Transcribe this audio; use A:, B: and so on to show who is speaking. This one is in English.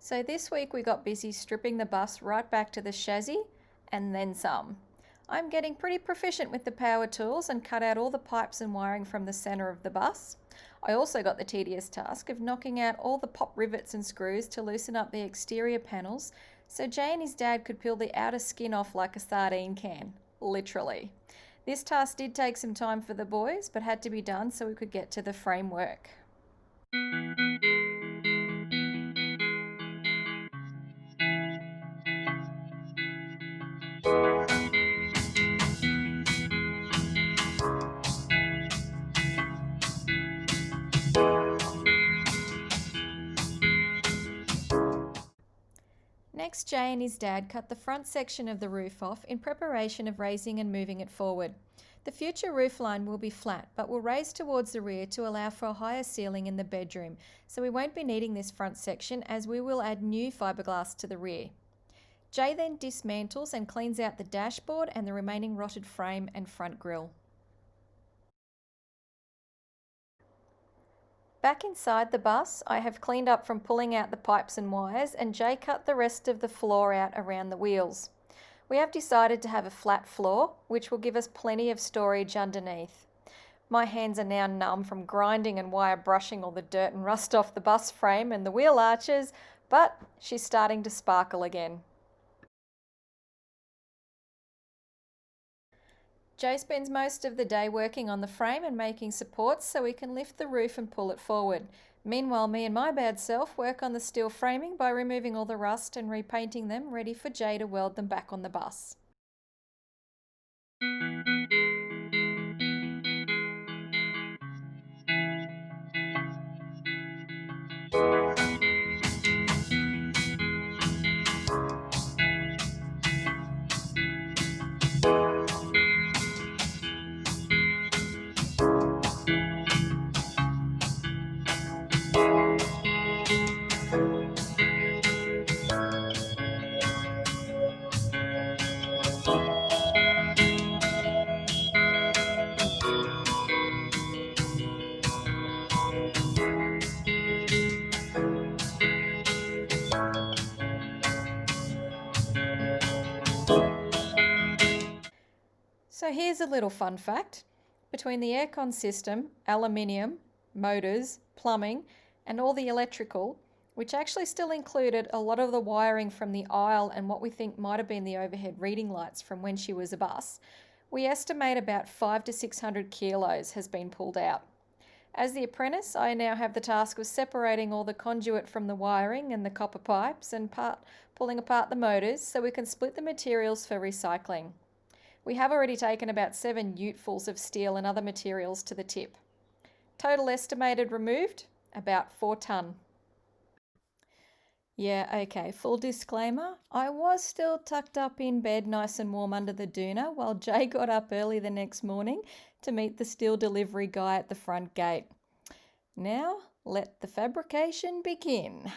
A: So this week we got busy stripping the bus right back to the chassis and then some. I'm getting pretty proficient with the power tools and cut out all the pipes and wiring from the centre of the bus. I also got the tedious task of knocking out all the pop rivets and screws to loosen up the exterior panels so Jay and his dad could peel the outer skin off like a sardine can, literally. This task did take some time for the boys, but had to be done so we could get to the framework. Next, Jay and his dad cut the front section of the roof off in preparation of raising and moving it forward. The future roof line will be flat, but will raise towards the rear to allow for a higher ceiling in the bedroom, so we won't be needing this front section as we will add new fiberglass to the rear. Jay then dismantles and cleans out the dashboard and the remaining rotted frame and front grille. Back inside the bus, I have cleaned up from pulling out the pipes and wires, and Jay cut the rest of the floor out around the wheels. We have decided to have a flat floor, which will give us plenty of storage underneath. My hands are now numb from grinding and wire brushing all the dirt and rust off the bus frame and the wheel arches, but she's starting to sparkle again. Jay spends most of the day working on the frame and making supports so we can lift the roof and pull it forward. Meanwhile, me and my bad self work on the steel framing by removing all the rust and repainting them, ready for Jay to weld them back on the bus. So here's a little fun fact. Between the aircon system, aluminium, motors, plumbing, and all the electrical, which actually still included a lot of the wiring from the aisle and what we think might have been the overhead reading lights from when she was a bus, we estimate about 500 to 600 kilos has been pulled out. As the apprentice, I now have the task of separating all the conduit from the wiring and the copper pipes and pulling apart the motors so we can split the materials for recycling. We have already taken about 7 utefuls of steel and other materials to the tip. Total estimated removed, about 4 tonne. Yeah, okay, full disclaimer, I was still tucked up in bed nice and warm under the doona while Jay got up early the next morning to meet the steel delivery guy at the front gate. Now, let the fabrication begin.